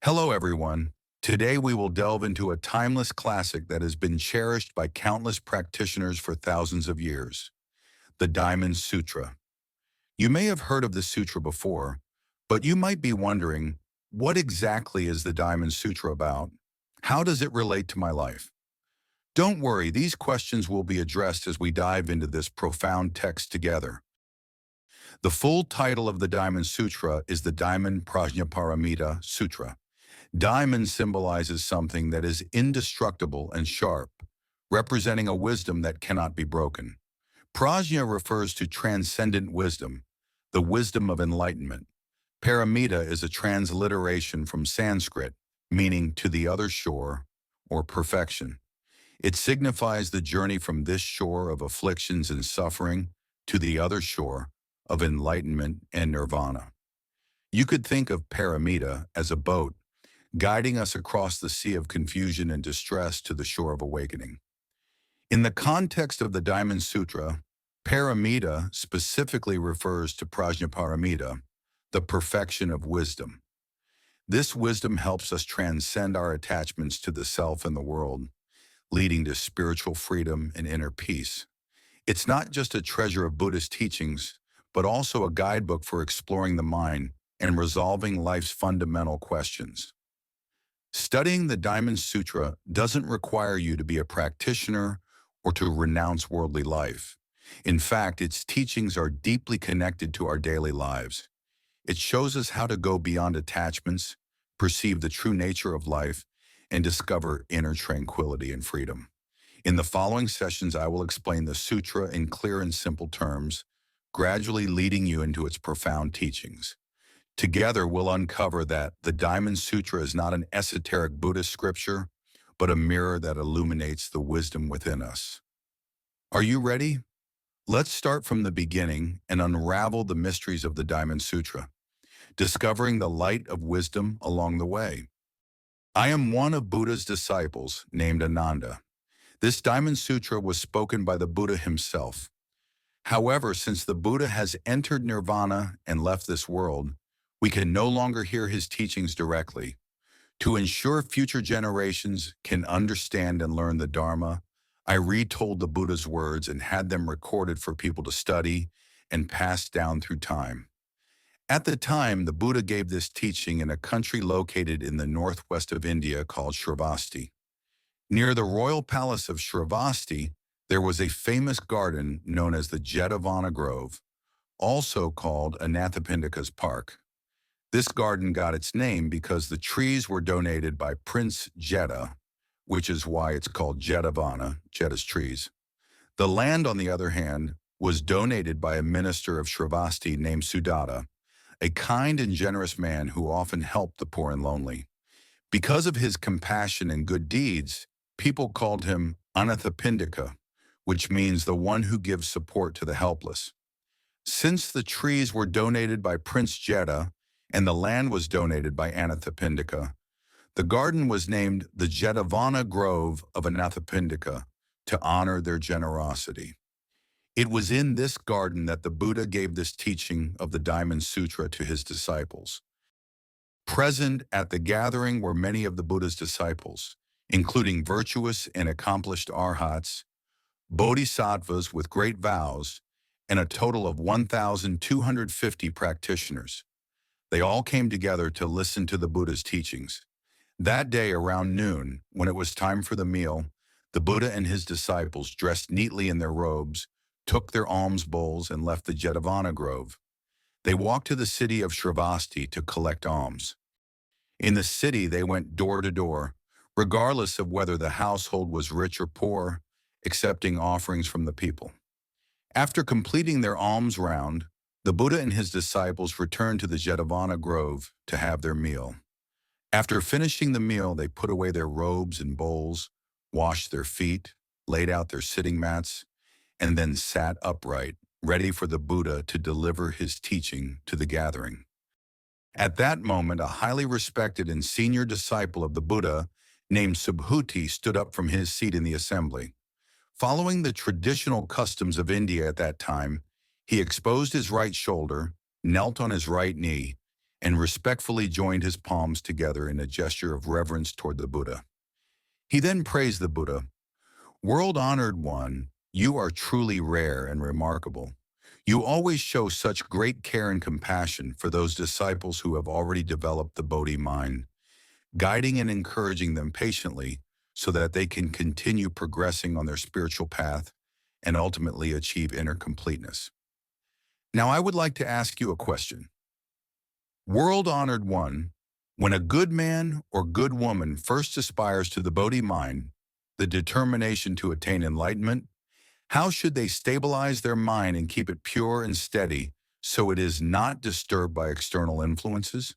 Hello, everyone. Today we will delve into a timeless classic that has been cherished by countless practitioners for thousands of years, the Diamond Sutra. You may have heard of the sutra before, but you might be wondering, what exactly is the Diamond Sutra about? How does it relate to my life? Don't worry, these questions will be addressed as we dive into this profound text together. The full title of the Diamond Sutra is the Diamond Prajñāpāramitā Sutra. Diamond symbolizes something that is indestructible and sharp, representing a wisdom that cannot be broken. Prajna refers to transcendent wisdom, the wisdom of enlightenment. Paramita is a transliteration from Sanskrit, meaning to the other shore or perfection. It signifies the journey from this shore of afflictions and suffering to the other shore of enlightenment and nirvana. You could think of Paramita as a boat, guiding us across the sea of confusion and distress to the shore of awakening. In the context of the Diamond Sutra, Paramita specifically refers to Prajnaparamita, the perfection of wisdom. This wisdom helps us transcend our attachments to the self and the world, leading to spiritual freedom and inner peace. It's not just a treasure of Buddhist teachings, but also a guidebook for exploring the mind and resolving life's fundamental questions. Studying the Diamond Sutra doesn't require you to be a practitioner or to renounce worldly life. In fact, its teachings are deeply connected to our daily lives. It shows us how to go beyond attachments, perceive the true nature of life, and discover inner tranquility and freedom. In the following sessions, I will explain the sutra in clear and simple terms, gradually leading you into its profound teachings. Together, we'll uncover that the Diamond Sutra is not an esoteric Buddhist scripture, but a mirror that illuminates the wisdom within us. Are you ready? Let's start from the beginning and unravel the mysteries of the Diamond Sutra, discovering the light of wisdom along the way. I am one of Buddha's disciples named Ananda. This Diamond Sutra was spoken by the Buddha himself. However, since the Buddha has entered nirvana and left this world, we can no longer hear his teachings directly. To ensure future generations can understand and learn the Dharma, I retold the Buddha's words and had them recorded for people to study and pass down through time. At the time, the Buddha gave this teaching in a country located in the northwest of India called Shravasti. Near the royal palace of Shravasti, there was a famous garden known as the Jetavana Grove, also called Anathapindika's Park. This garden got its name because the trees were donated by Prince Jeta, which is why it's called Jetavana, Jeta's trees. The land, on the other hand, was donated by a minister of Shravasti named Sudatta, a kind and generous man who often helped the poor and lonely. Because of his compassion and good deeds, people called him Anathapindika, which means the one who gives support to the helpless. Since the trees were donated by Prince Jeta, and the land was donated by Anathapindika, the garden was named the Jetavana Grove of Anathapindika to honor their generosity. It was in this garden that the Buddha gave this teaching of the Diamond Sutra to his disciples. Present at the gathering were many of the Buddha's disciples, including virtuous and accomplished arhats, bodhisattvas with great vows, and a total of 1,250 practitioners. They all came together to listen to the Buddha's teachings. That day around noon, when it was time for the meal, the Buddha and his disciples, dressed neatly in their robes, took their alms bowls and left the Jetavana Grove. They walked to the city of Shravasti to collect alms. In the city, they went door to door, regardless of whether the household was rich or poor, accepting offerings from the people. After completing their alms round, the Buddha and his disciples returned to the Jetavana Grove to have their meal. After finishing the meal, they put away their robes and bowls, washed their feet, laid out their sitting mats, and then sat upright, ready for the Buddha to deliver his teaching to the gathering. At that moment, a highly respected and senior disciple of the Buddha named Subhuti stood up from his seat in the assembly. Following the traditional customs of India at that time, he exposed his right shoulder, knelt on his right knee, and respectfully joined his palms together in a gesture of reverence toward the Buddha. He then praised the Buddha. "World-honored one, you are truly rare and remarkable. You always show such great care and compassion for those disciples who have already developed the Bodhi mind, guiding and encouraging them patiently so that they can continue progressing on their spiritual path and ultimately achieve inner completeness." Now, I would like to ask you a question. World-honored one, when a good man or good woman first aspires to the Bodhi mind, the determination to attain enlightenment, how should they stabilize their mind and keep it pure and steady so it is not disturbed by external influences?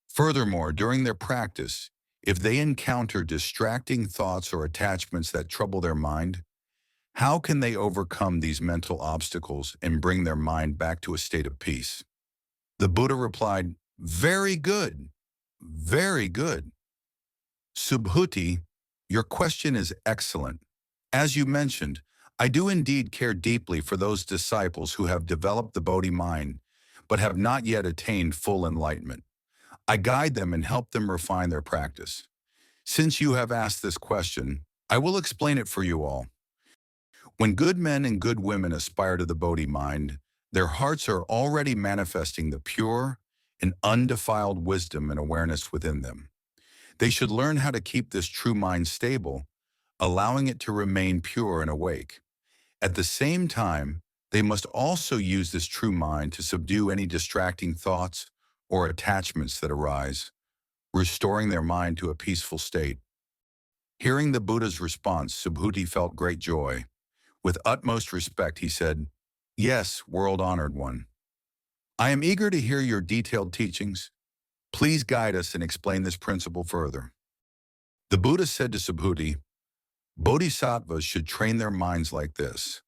Furthermore, during their practice, if they encounter distracting thoughts or attachments that trouble their mind, how can they overcome these mental obstacles and bring their mind back to a state of peace? The Buddha replied, "Very good, very good. Subhuti, your question is excellent. As you mentioned, I do indeed care deeply for those disciples who have developed the Bodhi mind, but have not yet attained full enlightenment. I guide them and help them refine their practice. Since you have asked this question, I will explain it for you all. When good men and good women aspire to the Bodhi mind, their hearts are already manifesting the pure and undefiled wisdom and awareness within them. They should learn how to keep this true mind stable, allowing it to remain pure and awake. At the same time, they must also use this true mind to subdue any distracting thoughts or attachments that arise, restoring their mind to a peaceful state." Hearing the Buddha's response, Subhuti felt great joy. With utmost respect, he said, "Yes, world-honored one. I am eager to hear your detailed teachings. Please guide us and explain this principle further." The Buddha said to Subhuti, "Bodhisattvas should train their minds like this.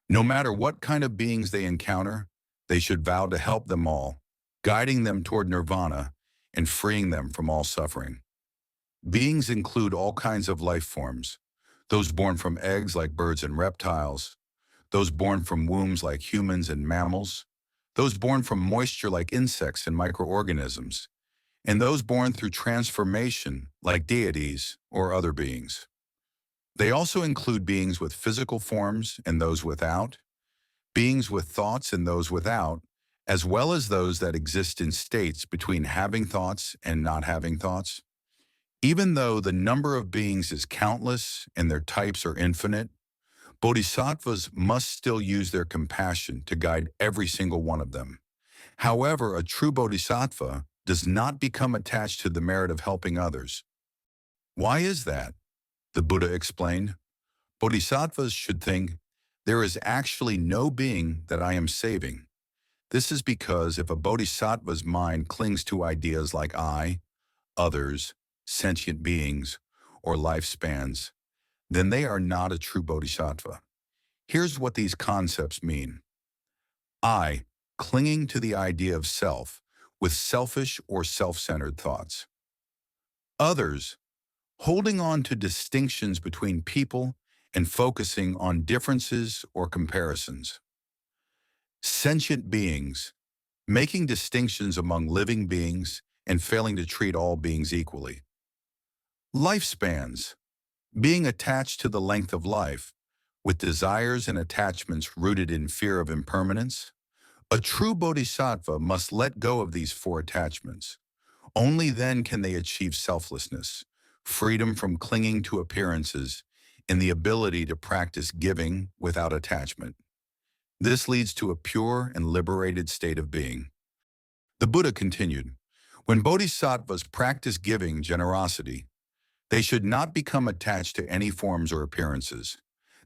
No matter what kind of beings they encounter, they should vow to help them all, guiding them toward nirvana and freeing them from all suffering. Beings include all kinds of life forms, those born from eggs like birds and reptiles, those born from wombs like humans and mammals, those born from moisture like insects and microorganisms, and those born through transformation like deities or other beings. They also include beings with physical forms and those without, beings with thoughts and those without, as well as those that exist in states between having thoughts and not having thoughts. Even though the number of beings is countless and their types are infinite, bodhisattvas must still use their compassion to guide every single one of them. However, a true bodhisattva does not become attached to the merit of helping others. Why is that? The Buddha explained. Bodhisattvas should think, there is actually no being that I am saving. This is because if a bodhisattva's mind clings to ideas like I, others, sentient beings, or lifespans, then they are not a true bodhisattva. Here's what these concepts mean. I, clinging to the idea of self with selfish or self-centered thoughts. Others, holding on to distinctions between people and focusing on differences or comparisons. Sentient beings, making distinctions among living beings and failing to treat all beings equally. Lifespans, being attached to the length of life, with desires and attachments rooted in fear of impermanence. A true bodhisattva must let go of these four attachments. Only then can they achieve selflessness, freedom from clinging to appearances, and the ability to practice giving without attachment. This leads to a pure and liberated state of being. The Buddha continued, when bodhisattvas practice giving generosity, they should not become attached to any forms or appearances.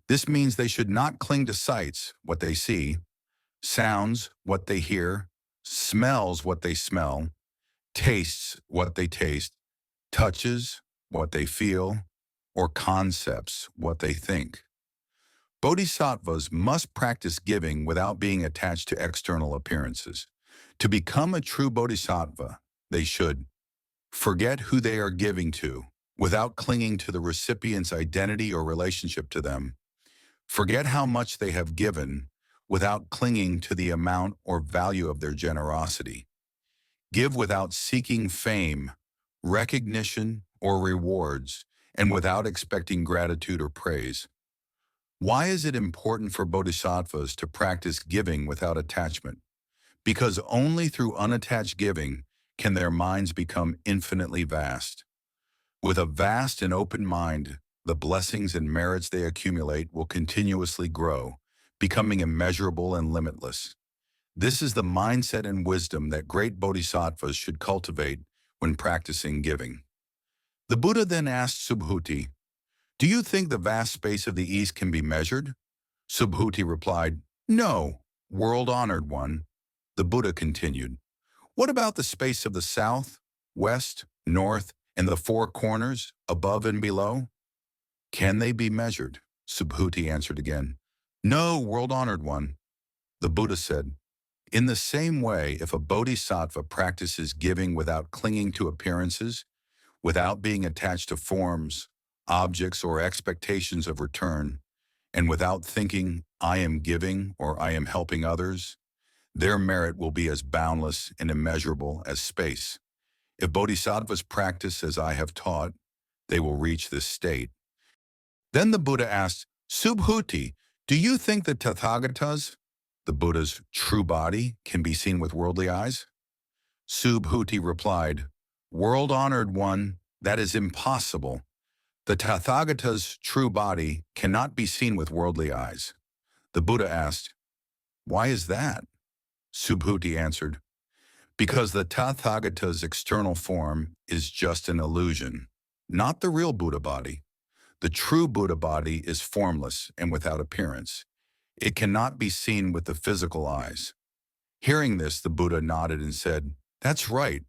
This means they should not cling to sights, what they see, sounds, what they hear, smells, what they smell, tastes, what they taste, touches, what they feel, or concepts, what they think. Bodhisattvas must practice giving without being attached to external appearances. To become a true bodhisattva, they should forget who they are giving to without clinging to the recipient's identity or relationship to them. Forget how much they have given without clinging to the amount or value of their generosity. Give without seeking fame, recognition, or rewards, and without expecting gratitude or praise. Why is it important for bodhisattvas to practice giving without attachment? Because only through unattached giving can their minds become infinitely vast. With a vast and open mind, the blessings and merits they accumulate will continuously grow, becoming immeasurable and limitless. This is the mindset and wisdom that great bodhisattvas should cultivate when practicing giving. The Buddha then asked Subhuti, "Do you think the vast space of the East can be measured?" Subhuti replied, "No, world-honored one." The Buddha continued, "What about the space of the South, West, North, and the four corners, above and below? Can they be measured?" Subhuti answered again, "No, world-honored one." The Buddha said, "In the same way, if a bodhisattva practices giving without clinging to appearances, without being attached to forms, objects, or expectations of return, and without thinking, 'I am giving' or 'I am helping others,' their merit will be as boundless and immeasurable as space. If bodhisattvas practice as I have taught, they will reach this state." Then the Buddha asked, "Subhuti, do you think that Tathagatas, the Buddha's true body, can be seen with worldly eyes?" Subhuti replied, "World-honored one, that is impossible. The Tathagata's true body cannot be seen with worldly eyes." The Buddha asked, "Why is that?" Subhuti answered, "Because the Tathagata's external form is just an illusion, not the real Buddha body. The true Buddha body is formless and without appearance. It cannot be seen with the physical eyes." Hearing this, the Buddha nodded and said, "That's right.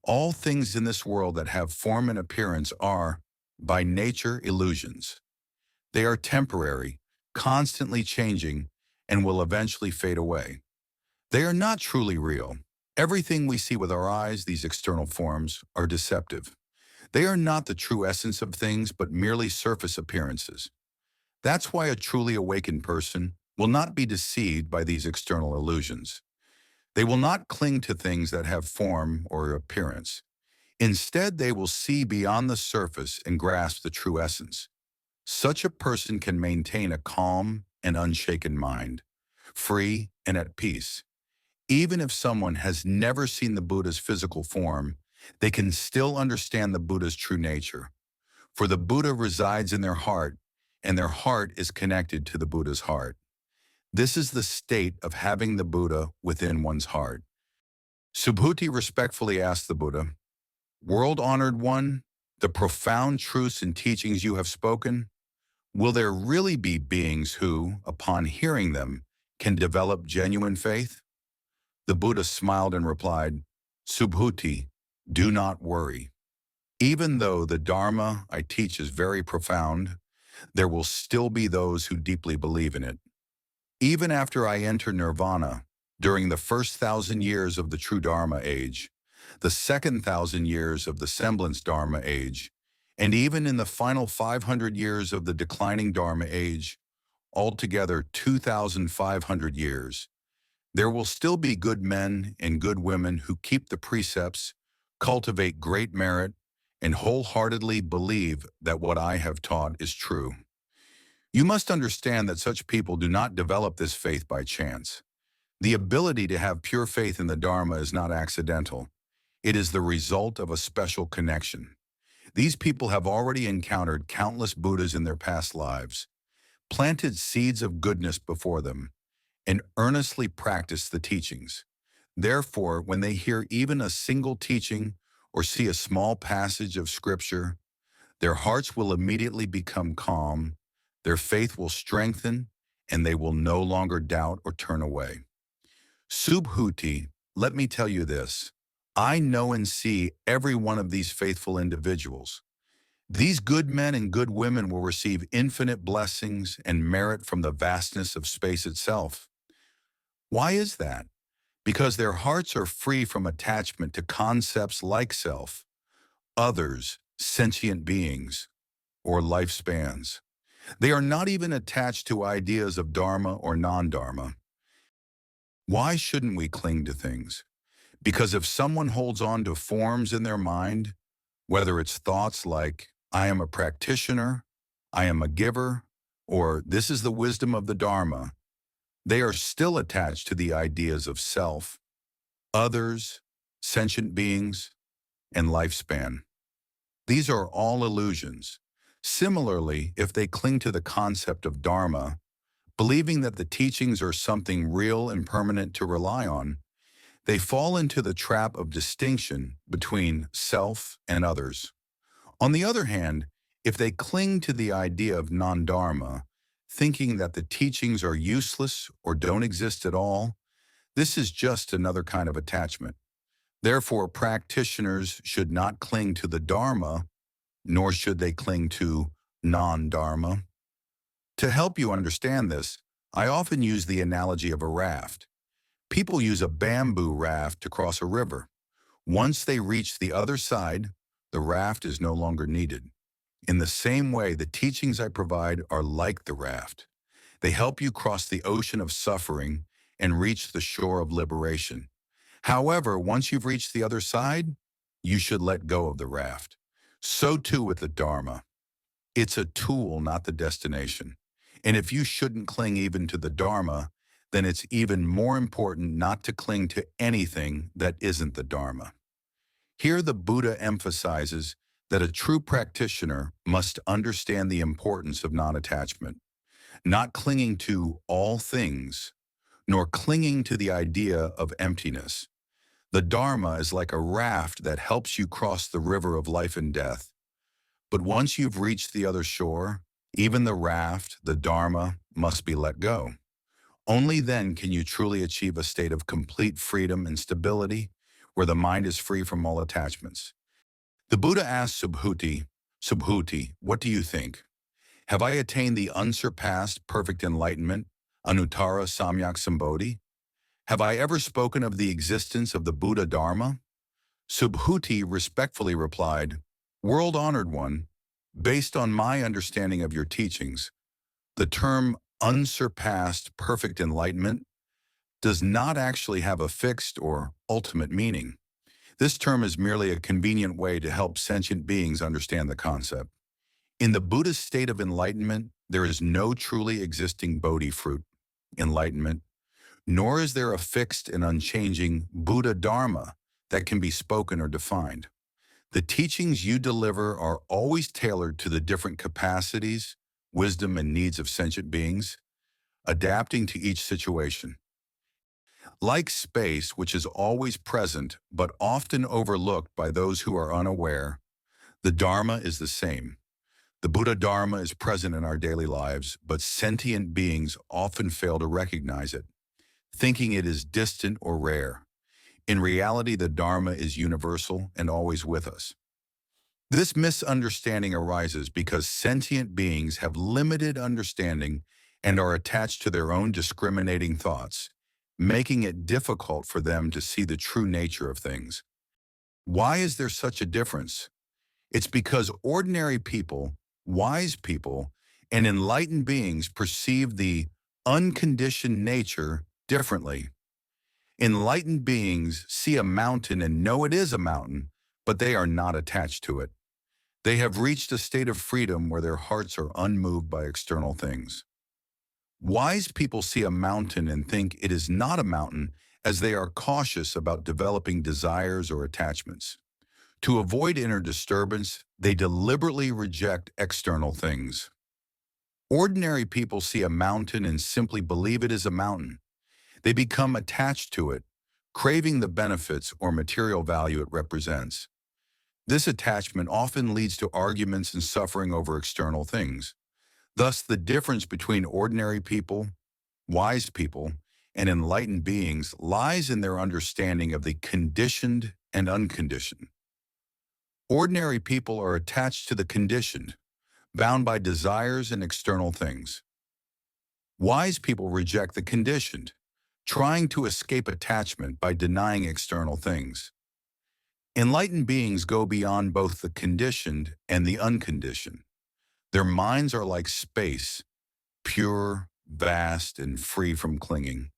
All things in this world that have form and appearance are, by nature, illusions. They are temporary, constantly changing, and will eventually fade away. They are not truly real. Everything we see with our eyes, these external forms, are deceptive. They are not the true essence of things, but merely surface appearances. That's why a truly awakened person will not be deceived by these external illusions. They will not cling to things that have form or appearance. Instead, they will see beyond the surface and grasp the true essence. Such a person can maintain a calm and unshaken mind, free and at peace. Even if someone has never seen the Buddha's physical form, they can still understand the Buddha's true nature. For the Buddha resides in their heart, and their heart is connected to the Buddha's heart. This is the state of having the Buddha within one's heart. Subhuti respectfully asked the Buddha, "World-honored one, the profound truths and teachings you have spoken, will there really be beings who, upon hearing them, can develop genuine faith?" The Buddha smiled and replied, "Subhuti, do not worry. Even though the Dharma I teach is very profound, there will still be those who deeply believe in it. Even after I enter nirvana, during the first 1,000 years of the true Dharma age, the second 1,000 years of the semblance Dharma age, and even in the final 500 years of the declining Dharma age, altogether 2,500 years, there will still be good men and good women who keep the precepts, cultivate great merit, and wholeheartedly believe that what I have taught is true. You must understand that such people do not develop this faith by chance. The ability to have pure faith in the Dharma is not accidental. It is the result of a special connection. These people have already encountered countless Buddhas in their past lives, planted seeds of goodness before them, and earnestly practiced the teachings. Therefore, when they hear even a single teaching or see a small passage of scripture, their hearts will immediately become calm, their faith will strengthen, and they will no longer doubt or turn away. Subhuti, let me tell you this. I know and see every one of these faithful individuals. These good men and good women will receive infinite blessings and merit from the vastness of space itself. Why is that? Because their hearts are free from attachment to concepts like self, others, sentient beings, or lifespans. They are not even attached to ideas of Dharma or non-Dharma. Why shouldn't we cling to things? Because if someone holds on to forms in their mind, whether it's thoughts like, I am a practitioner, I am a giver, or this is the wisdom of the Dharma, they are still attached to the ideas of self, others, sentient beings, and lifespan. These are all illusions. Similarly, if they cling to the concept of Dharma, believing that the teachings are something real and permanent to rely on, they fall into the trap of distinction between self and others. On the other hand, if they cling to the idea of non-dharma, thinking that the teachings are useless or don't exist at all, this is just another kind of attachment. Therefore, practitioners should not cling to the dharma, nor should they cling to non-dharma. To help you understand this, I often use the analogy of a raft. People use a bamboo raft to cross a river. Once they reach the other side, the raft is no longer needed. In the same way, the teachings I provide are like the raft. They help you cross the ocean of suffering and reach the shore of liberation. However, once you've reached the other side, you should let go of the raft. So too with the Dharma. It's a tool, not the destination. And if you shouldn't cling even to the Dharma, then it's even more important not to cling to anything that isn't the Dharma. Here the Buddha emphasizes that a true practitioner must understand the importance of non-attachment, not clinging to all things, nor clinging to the idea of emptiness. The Dharma is like a raft that helps you cross the river of life and death. But once you've reached the other shore, even the raft, the Dharma, must be let go. Only then can you truly achieve a state of complete freedom and stability where the mind is free from all attachments. The Buddha asked Subhuti, what do you think? Have I attained the unsurpassed perfect enlightenment, Anuttara Samyak Sambodhi? Have I ever spoken of the existence of the Buddha Dharma? Subhuti respectfully replied, World-honored one, based on my understanding of your teachings, the term unsurpassed perfect enlightenment does not actually have a fixed or ultimate meaning. This term is merely a convenient way to help sentient beings understand the concept. In the Buddhist state of enlightenment, there is no truly existing Bodhi fruit, enlightenment, nor is there a fixed and unchanging Buddha Dharma that can be spoken or defined. The teachings you deliver are always tailored to the different capacities, wisdom, and needs of sentient beings, adapting to each situation. Like space, which is always present but often overlooked by those who are unaware, the Dharma is the same. The Buddha Dharma is present in our daily lives, but sentient beings often fail to recognize it, thinking it is distant or rare. In reality, the Dharma is universal and always with us. This misunderstanding arises because sentient beings have limited understanding and are attached to their own discriminating thoughts, making it difficult for them to see the true nature of things. Why is there such a difference? It's because ordinary people, wise people, and enlightened beings perceive the unconditioned nature differently. Enlightened beings see a mountain and know it is a mountain, but they are not attached to it. They have reached a state of freedom where their hearts are unmoved by external things. Wise people see a mountain and think it is not a mountain, as they are cautious about developing desires or attachments. To avoid inner disturbance, they deliberately reject external things. Ordinary people see a mountain and simply believe it is a mountain. They become attached to it, craving the benefits or material value it represents. This attachment often leads to arguments and suffering over external things. Thus, the difference between ordinary people, wise people, and enlightened beings lies in their understanding of the conditioned and unconditioned. Ordinary people are attached to the conditioned, bound by desires and external things. Wise people reject the conditioned, trying to escape attachment by denying external things. Enlightened beings go beyond both the conditioned and the unconditioned. Their minds are like space, pure, vast, and free from clinging.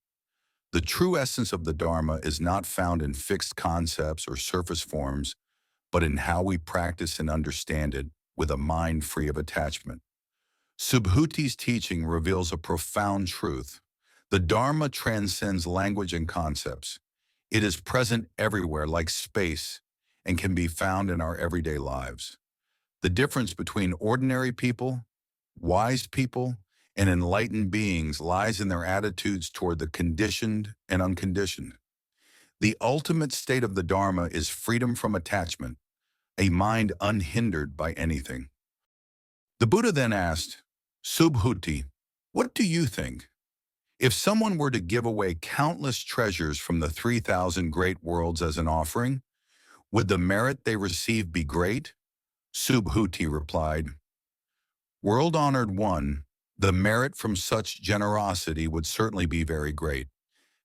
The true essence of the Dharma is not found in fixed concepts or surface forms, but in how we practice and understand it with a mind free of attachment. Subhuti's teaching reveals a profound truth. The Dharma transcends language and concepts. It is present everywhere like space and can be found in our everyday lives. The difference between ordinary people, wise people, and enlightened beings lies in their attitudes toward the conditioned and unconditioned. The ultimate state of the Dharma is freedom from attachment, a mind unhindered by anything. The Buddha then asked, Subhuti, what do you think? If someone were to give away countless treasures from the 3,000 great worlds as an offering, would the merit they receive be great? Subhuti replied, World-honored one, the merit from such generosity would certainly be very great.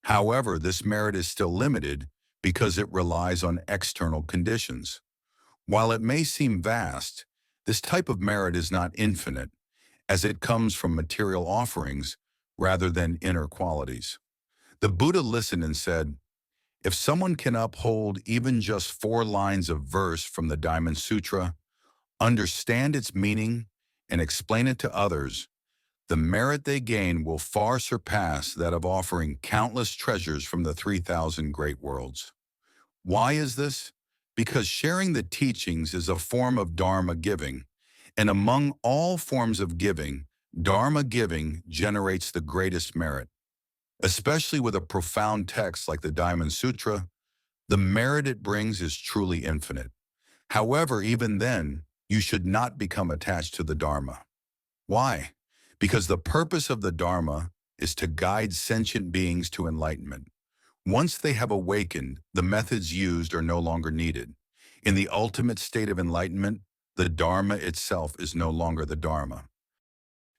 However, this merit is still limited because it relies on external conditions. While it may seem vast, this type of merit is not infinite, as it comes from material offerings rather than inner qualities. The Buddha listened and said, if someone can uphold even just 4 lines of verse from the Diamond Sutra, understand its meaning, and explain it to others, the merit they gain will far surpass that of offering countless treasures from the 3,000 great worlds. Why is this? Because sharing the teachings is a form of Dharma giving, and among all forms of giving, Dharma giving generates the greatest merit. Especially with a profound text like the Diamond Sutra, the merit it brings is truly infinite. However, even then, you should not become attached to the Dharma. Why? Because the purpose of the Dharma is to guide sentient beings to enlightenment. Once they have awakened, the methods used are no longer needed. In the ultimate state of enlightenment, the Dharma itself is no longer the Dharma.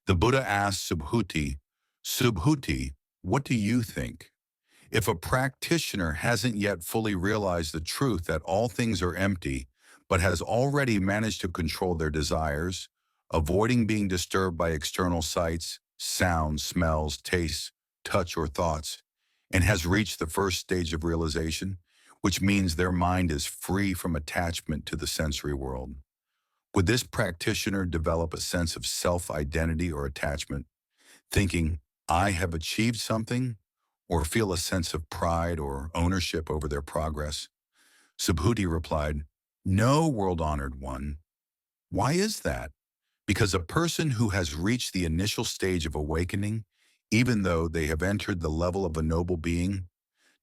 The Buddha asked Subhuti, Subhuti, what do you think? If a practitioner hasn't yet fully realized the truth that all things are empty, but has already managed to control their desires, avoiding being disturbed by external sights, sounds, smells, tastes, touch, or thoughts, and has reached the first stage of realization, which means their mind is free from attachment to the sensory world. Would this practitioner develop a sense of self-identity or attachment, thinking, I have achieved something, or feel a sense of pride or ownership over their progress? Subhuti replied, no, world-honored one. Why is that? Because a person who has reached the initial stage of awakening, even though they have entered the level of a noble being,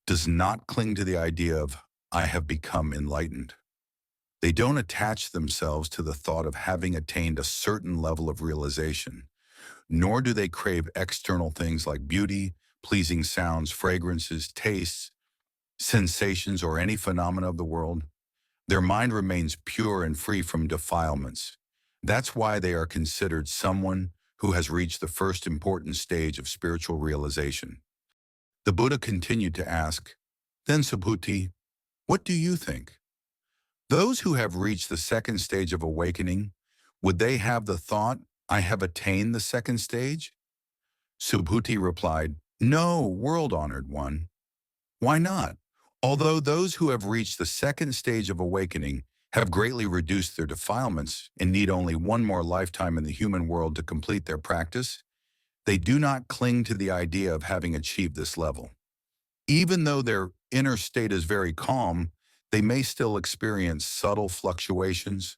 does not cling to the idea of, I have become enlightened. They don't attach themselves to the thought of having attained a certain level of realization, nor do they crave external things like beauty, pleasing sounds, fragrances, tastes, sensations, or any phenomena of the world. Their mind remains pure and free from defilements. That's why they are considered someone who has reached the first important stage of spiritual realization. The Buddha continued to ask, then Subhuti, what do you think? Those who have reached the second stage of awakening, would they have the thought, I have attained the second stage? Subhuti replied, no, world-honored one. Why not? Although those who have reached the second stage of awakening have greatly reduced their defilements and need only one more lifetime in the human world to complete their practice, they do not cling to the idea of having achieved this level. Even though their inner state is very calm, they may still experience subtle fluctuations,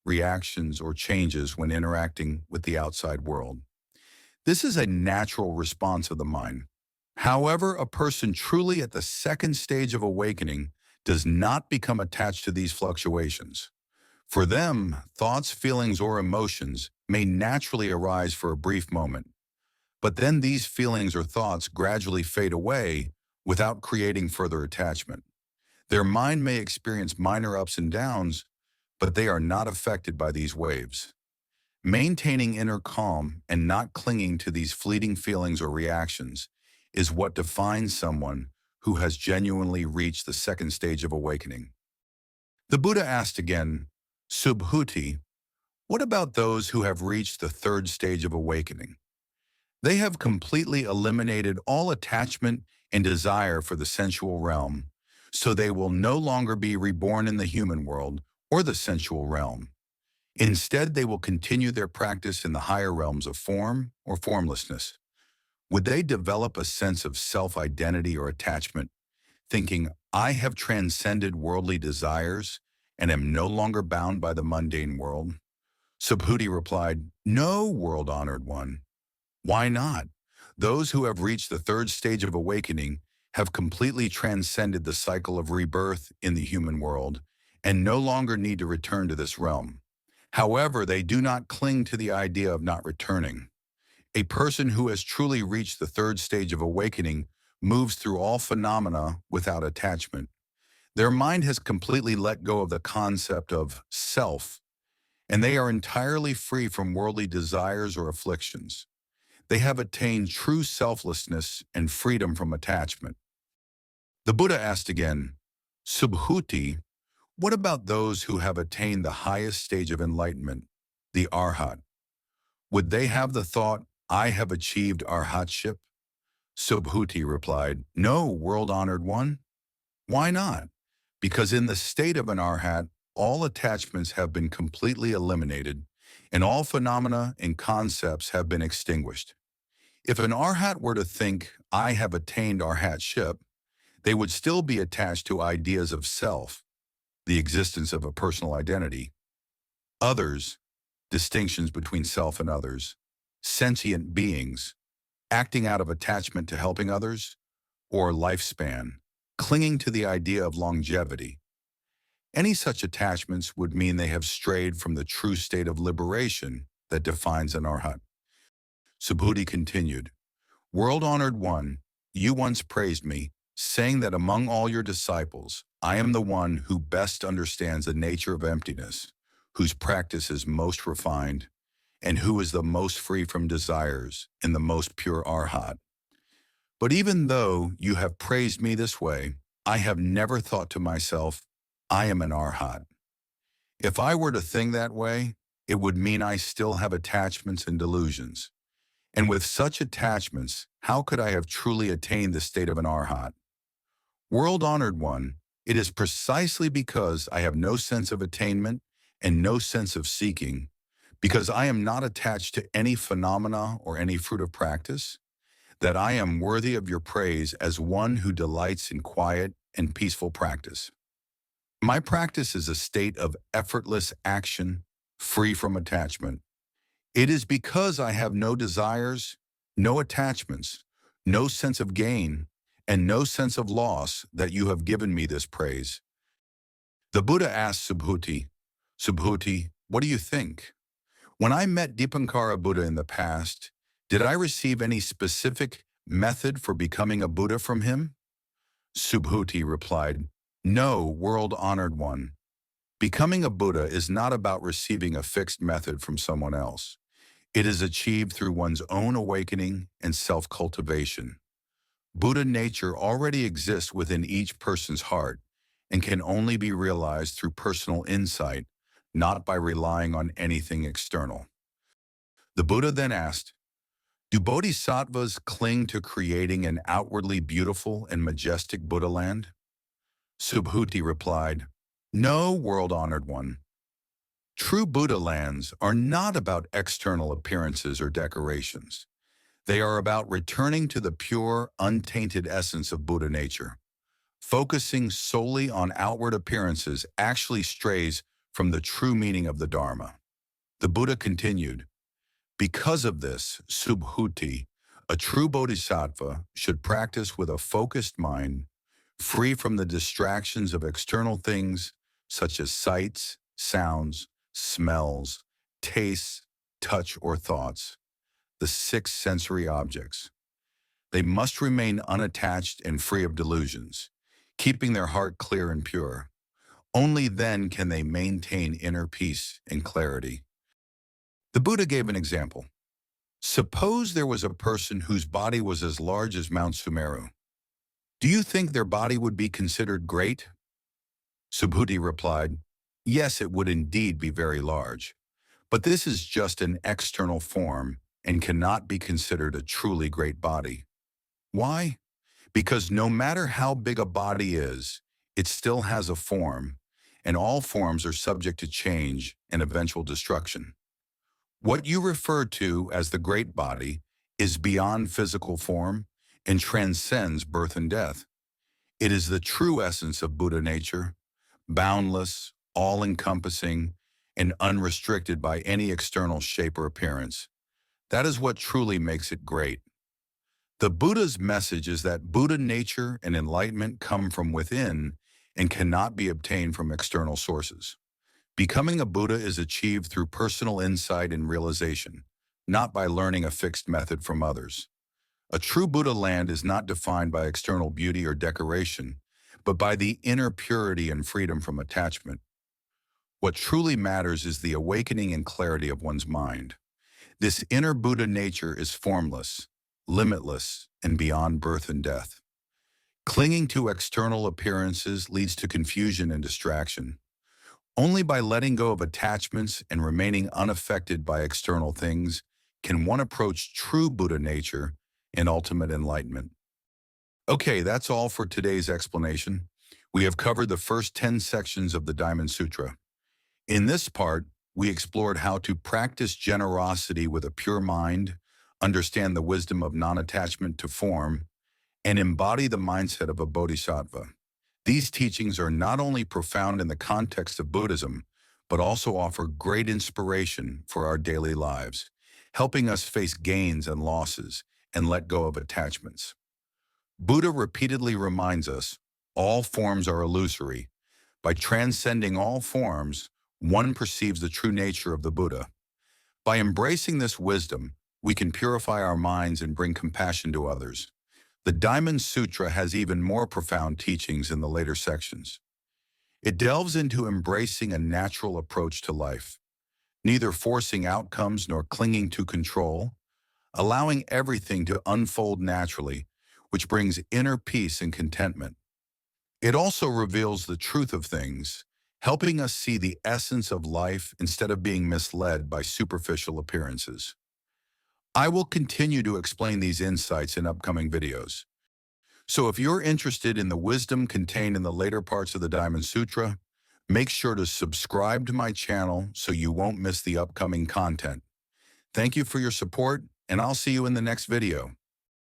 reactions, or changes when interacting with the outside world. This is a natural response of the mind. However, a person truly at the second stage of awakening does not become attached to these fluctuations. For them, thoughts, feelings, or emotions may naturally arise for a brief moment, but then these feelings or thoughts gradually fade away without creating further attachment. Their mind may experience minor ups and downs, but they are not affected by these waves. Maintaining inner calm and not clinging to these fleeting feelings or reactions is what defines someone who has genuinely reached the second stage of awakening. The Buddha asked again, Subhuti, what about those who have reached the third stage of awakening? They have completely eliminated all attachment and desire for the sensual realm, so they will no longer be reborn in the human world or the sensual realm. Instead, they will continue their practice in the higher realms of form or formlessness. Would they develop a sense of self-identity or attachment, thinking, I have transcended worldly desires and am no longer bound by the mundane world? Subhuti replied, No, world-honored one. Why not? Those who have reached the third stage of awakening have completely transcended the cycle of rebirth in the human world and no longer need to return to this realm. However, they do not cling to the idea of not returning. A person who has truly reached the third stage of awakening moves through all phenomena without attachment. Their mind has completely let go of the concept of self, and they are entirely free from worldly desires or afflictions. They have attained true selflessness and freedom from attachment. The Buddha asked again, Subhuti, what about those who have attained the highest stage of enlightenment, the Arhat? Would they have the thought, I have achieved Arhatship? Subhuti replied, No, world-honored one. Why not? Because in the state of an Arhat, all attachments have been completely eliminated, and all phenomena and concepts have been extinguished. If an Arhat were to think, I have attained Arhatship, they would still be attached to ideas of self, the existence of a personal identity, others, distinctions between self and others, sentient beings, acting out of attachment to helping others, or lifespan, clinging to the idea of longevity. Any such attachments would mean they have strayed from the true state of liberation that defines an Arhat. Subhuti continued, World-honored one, you once praised me, saying that among all your disciples, I am the one who best understands the nature of emptiness, whose practice is most refined, and who is the most free from desires in the most pure Arhat. But even though you have praised me this way, I have never thought to myself, I am an Arhat. If I were to think that way, it would mean I still have attachments and delusions. And with such attachments, how could I have truly attained the state of an Arhat? World-honored one, it is precisely because I have no sense of attainment and no sense of seeking, because I am not attached to any phenomena or any fruit of practice, that I am worthy of your praise as one who delights in quiet and peaceful practice. My practice is a state of effortless action, free from attachment. It is because I have no desires, no attachments, no sense of gain, and no sense of loss that you have given me this praise. The Buddha asked Subhuti, Subhuti, what do you think? When I met Dipankara Buddha in the past, did I receive any specific method for becoming a Buddha from him? Subhuti replied, No, world-honored one. Becoming a Buddha is not about receiving a fixed method from someone else. It is achieved through one's own awakening and self-cultivation. Buddha nature already exists within each person's heart and can only be realized through personal insight, not by relying on anything external. The Buddha then asked, Do bodhisattvas cling to creating an outwardly beautiful and majestic Buddha land? Subhuti replied, No, world-honored one. True Buddha lands are not about external appearances or decorations. They are about returning to the pure, untainted essence of Buddha nature. Focusing solely on outward appearances actually strays from the true meaning of the Dharma. The Buddha continued, Because of this, Subhuti, a true bodhisattva should practice with a focused mind, free from the distractions of external things such as sights, sounds, smells, tastes, touch, or thoughts, the six sensory objects. They must remain unattached and free of delusions, keeping their heart clear and pure. Only then can they maintain inner peace and clarity. The Buddha gave an example. Suppose there was a person whose body was as large as Mount Sumeru. Do you think their body would be considered great? Subhuti replied, Yes, it would indeed be very large. But this is just an external form and cannot be considered a truly great body. Why? Because no matter how big a body is, it still has a form, and all forms are subject to change and eventual destruction. What you refer to as the great body is beyond physical form and transcends birth and death. It is the true essence of Buddha nature, boundless, all-encompassing, and unrestricted by any external shape or appearance. That is what truly makes it great. The Buddha's message is that Buddha nature and enlightenment come from within and cannot be obtained from external sources. Becoming a Buddha is achieved through personal insight and realization, not by learning a fixed method from others. A true Buddha land is not defined by external beauty or decoration, but by the inner purity and freedom from attachment. What truly matters is the awakening and clarity of one's mind. This inner Buddha nature is formless, limitless, and beyond birth and death. Clinging to external appearances leads to confusion and distraction. Only by letting go of attachments and remaining unaffected by external things can one approach true Buddha nature and ultimate enlightenment. Okay, that's all for today's explanation. We have covered the first 10 sections of the Diamond Sutra. In this part, we explored how to practice generosity with a pure mind, understand the wisdom of non-attachment to form, and embody the mindset of a bodhisattva. These teachings are not only profound in the context of Buddhism, but also offer great inspiration for our daily lives, helping us face gains and losses and let go of attachments. Buddha repeatedly reminds us, all forms are illusory. By transcending all forms, one perceives the true nature of the Buddha. By embracing this wisdom, we can purify our minds and bring compassion to others. The Diamond Sutra has even more profound teachings in the later sections. It delves into embracing a natural approach to life, neither forcing outcomes nor clinging to control, allowing everything to unfold naturally, which brings inner peace and contentment. It also reveals the truth of things, helping us see the essence of life instead of being misled by superficial appearances. I will continue to explain these insights in upcoming videos. So if you're interested in the wisdom contained in the later parts of the Diamond Sutra, make sure to subscribe to my channel so you won't miss the upcoming content. Thank you for your support, and I'll see you in the next video.